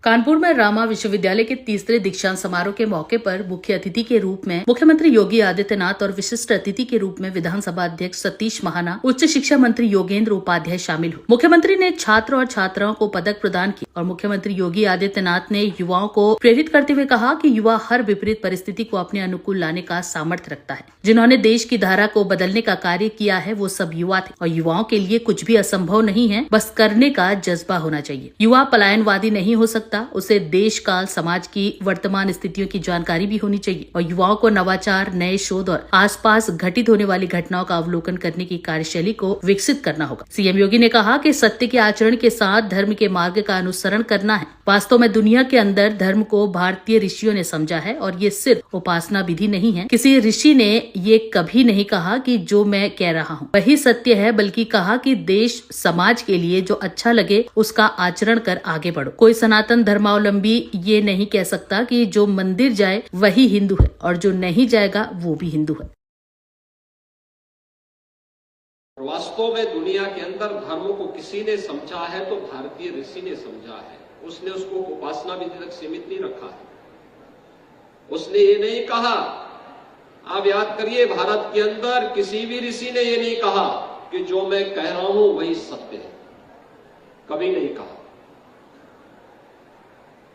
कानपुर में रामा विश्वविद्यालय के तीसरे दीक्षांत समारोह के मौके पर मुख्य अतिथि के रूप में मुख्यमंत्री योगी आदित्यनाथ और विशिष्ट अतिथि के रूप में विधानसभा अध्यक्ष सतीश महाना, उच्च शिक्षा मंत्री योगेंद्र उपाध्याय शामिल हुए। मुख्यमंत्री ने छात्र और छात्राओं को पदक प्रदान किए और मुख्यमंत्री योगी आदित्यनाथ ने युवाओं को प्रेरित करते हुए कहा कि युवा हर विपरीत परिस्थिति को अपने अनुकूल लाने का सामर्थ्य रखता है। जिन्होंने देश की धारा को बदलने का कार्य किया है वो सब युवा थे और युवाओं के लिए कुछ भी असंभव नहीं है, बस करने का जज्बा होना चाहिए। युवा पलायनवादी नहीं हो सकता, उसे देश काल समाज की वर्तमान स्थितियों की जानकारी भी होनी चाहिए और युवाओं को नवाचार, नए शोध और आसपास घटित होने वाली घटनाओं का अवलोकन करने की कार्यशैली को विकसित करना होगा। सीएम योगी ने कहा कि सत्य के आचरण के साथ धर्म के मार्ग का अनुसरण करना है। वास्तव में दुनिया के अंदर धर्म को भारतीय ऋषियों ने समझा है और ये सिर्फ उपासना विधि नहीं है। किसी ऋषि ने ये कभी नहीं कहा कि जो मैं कह रहा हूँ वही सत्य है, बल्कि कहा कि देश समाज के लिए जो अच्छा लगे उसका आचरण कर आगे बढ़ो। कोई सनातन धर्मावलंबी ये नहीं कह सकता कि जो मंदिर जाए वही हिंदू है और जो नहीं जाएगा वो भी हिंदू है। वास्तव में दुनिया के अंदर धर्म को किसी ने समझा है तो भारतीय ऋषि ने समझा है। उसने उसको उपासना विधि तक सीमित नहीं रखा है। उसने ये नहीं कहा, आप याद करिए, भारत के अंदर किसी भी ऋषि ने ये नहीं कहा कि जो मैं कह रहा हूं वही सत्य है, कभी नहीं कहा।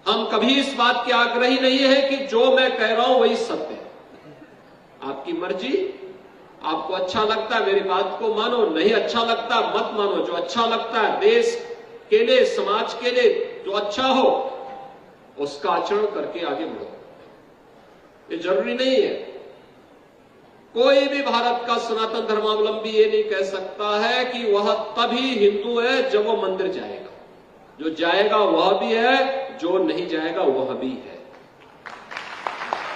हम कभी इस बात के आग्रही नहीं है कि जो मैं कह रहा हूं वही सत्य है। आपकी मर्जी, आपको अच्छा लगता है मेरी बात को मानो, नहीं अच्छा लगता मत मानो। जो अच्छा लगता है देश के लिए, समाज के लिए जो अच्छा हो उसका आचरण करके आगे बढ़ो। ये जरूरी नहीं है। कोई भी भारत का सनातन धर्मावलंबी ये नहीं कह सकता है कि वह तभी हिंदू है जब वो मंदिर जाएगा। जो जाएगा वह भी है, जो नहीं जाएगा वह भी है।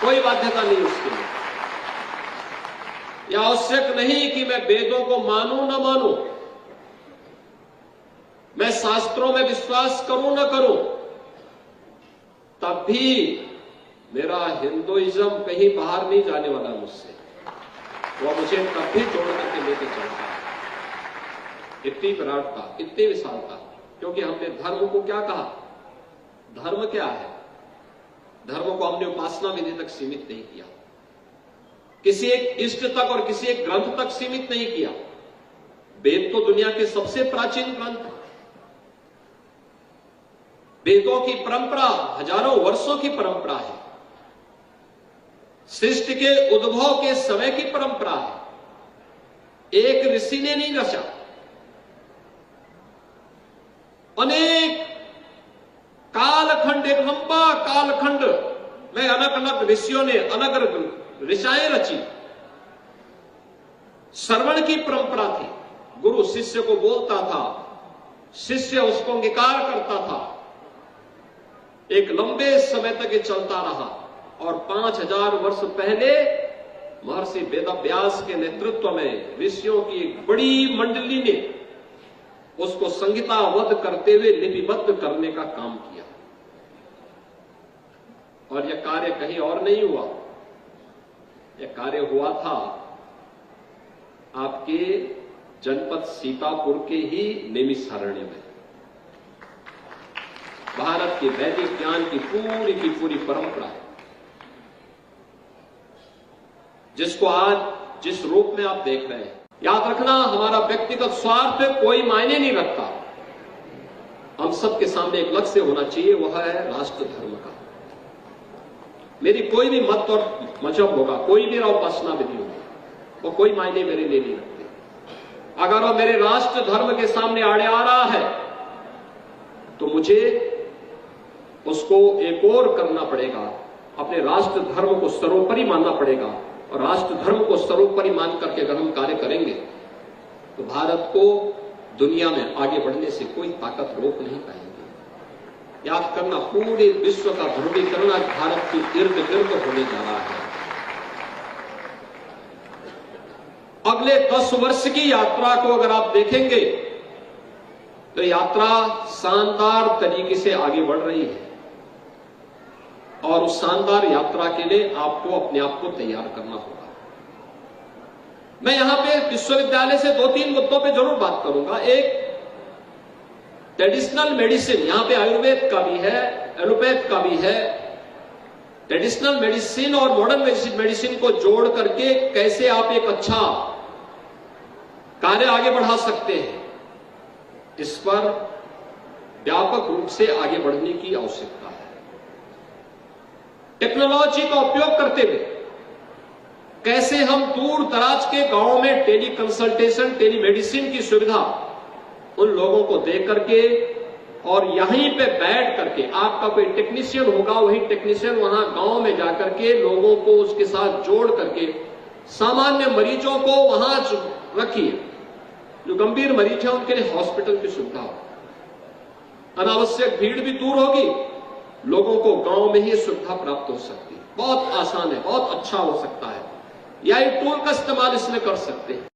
कोई बाध्यता नहीं उसके लिए। यह आवश्यक नहीं कि मैं वेदों को मानूं न मानूं, मैं शास्त्रों में विश्वास करूं न करूं, तब भी मेरा हिंदुइज्म कहीं बाहर नहीं जाने वाला मुझसे। वह मुझे तब भी जोड़ करके लेके चलता है। इतनी विराटता, इतनी विशालता, क्योंकि हमने धर्म को क्या कहा? धर्म क्या है? धर्म को हमने उपासना विधि तक सीमित नहीं किया, किसी एक इष्ट तक और किसी एक ग्रंथ तक सीमित नहीं किया। वेद तो दुनिया के सबसे प्राचीन ग्रंथ है। वेदों की परंपरा हजारों वर्षों की परंपरा है। सृष्टि के उद्भव के समय की परंपरा है। एक ऋषि ने नहीं रचा, अनेक कालखंड, एक लंबा कालखंड में अलग अलग ऋषियों ने अलग अलग ऋचाएं रची। श्रवण की परंपरा थी। गुरु शिष्य को बोलता था, शिष्य उसको अंगीकार करता था। एक लंबे समय तक ये चलता रहा और 5000 वर्ष पहले महर्षि वेदव्यास के नेतृत्व में ऋषियों की एक बड़ी मंडली ने उसको संहिताबद्ध करते हुए लिपिबद्ध करने का काम किया। और यह कार्य कहीं और नहीं हुआ, यह कार्य हुआ था आपके जनपद सीतापुर के ही नैमिषारण्य में। भारत के वैदिक ज्ञान की पूरी परंपरा है, जिसको आज जिस रूप में आप देख रहे हैं। याद रखना, हमारा व्यक्तिगत स्वार्थ कोई मायने नहीं रखता। हम सबके सामने एक लक्ष्य होना चाहिए, वह है राष्ट्र धर्म का। मेरी कोई भी मत और मजहब होगा, कोई भी उपासना विधि होगी, वो कोई मायने मेरे लिए नहीं रखते। अगर वो मेरे राष्ट्र धर्म के सामने आड़े आ रहा है तो मुझे उसको एक और करना पड़ेगा। अपने राष्ट्र धर्म को सर्वोपरि मानना पड़ेगा और राष्ट्र धर्म को सर्वोपरि मान करके अगर हम कार्य करेंगे तो भारत को दुनिया में आगे बढ़ने से कोई ताकत रोक नहीं पाएगी। याद करना, पूरे विश्व का ध्रुवीकरण आज भारत के इर्द गिर्द होने जा रहा है। अगले 10 वर्ष की यात्रा को अगर आप देखेंगे तो यात्रा शानदार तरीके से आगे बढ़ रही है और उस शानदार यात्रा के लिए आपको अपने आप को तैयार करना होगा। मैं यहां पे विश्वविद्यालय से 2-3 मुद्दों पे जरूर बात करूंगा। एक, ट्रेडिशनल मेडिसिन, यहां पे आयुर्वेद का भी है, एलोपैथ का भी है, ट्रेडिशनल मेडिसिन और मॉडर्न मेडिसिन को जोड़ करके कैसे आप एक अच्छा कार्य आगे बढ़ा सकते हैं, इस पर व्यापक रूप से आगे बढ़ने की आवश्यकता है। टेक्नोलॉजी का उपयोग करते हुए कैसे हम दूर दराज के गांवों में टेली कंसल्टेशन, टेली मेडिसिन की सुविधा उन लोगों को दे करके और यहीं पे बैठ करके, आपका कोई टेक्नीशियन होगा, वही टेक्नीशियन वहां गांव में जाकर के लोगों को उसके साथ जोड़ करके सामान्य मरीजों को वहां रखिए, जो गंभीर मरीज है उनके लिए हॉस्पिटल की सुविधा हो, अनावश्यक भीड़ भी दूर होगी, लोगों को गांव में ही सुविधा प्राप्त हो सकती है। बहुत आसान है, बहुत अच्छा हो सकता है, या टूल का इस्तेमाल इसमें कर सकते हैं।